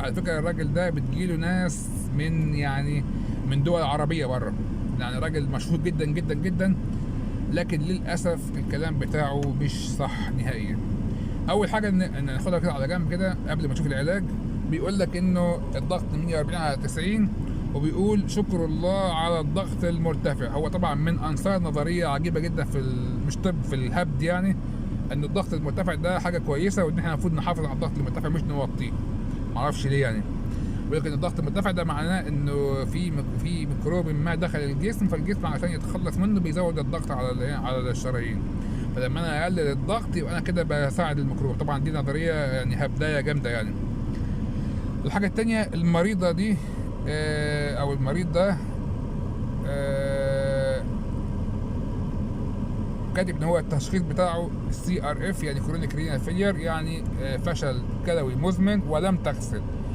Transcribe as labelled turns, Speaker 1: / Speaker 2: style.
Speaker 1: على فكره الراجل ده بتجيله ناس من دول عربيه بره، يعني راجل مشهور جدا جدا جدا، لكن للاسف الكلام بتاعه مش صح نهائيا. اول حاجه ان ناخدها كده على جنب كده قبل ما نشوف العلاج. بيقول لك انه الضغط 140 على 90، وبيقول شكر الله على الضغط المرتفع. هو طبعا من انصار نظريه عجيبه جدا مش طب، في الهبد يعني، ان الضغط المرتفع ده حاجه كويسه، وان احنا المفروض نحافظ على الضغط المرتفع مش نوطيه. معرفش ليه يعني. ولكن الضغط المرتفع ده معناه انه في ميكروب ما دخل الجسم، فالجسم عشان يتخلص منه بيزود الضغط على الشرايين. فلما انا اقلل الضغط يبقى انا كده بساعد الميكروب. طبعا دي نظريه يعني هبدايه جامده يعني. الحاجه التانية، المريضه دي او المريض ده كاتب ان هو التشخيص بتاعه CRF، يعني كرونيك رينال فيلير، يعني فشل كلوي مزمن ولم تغسل.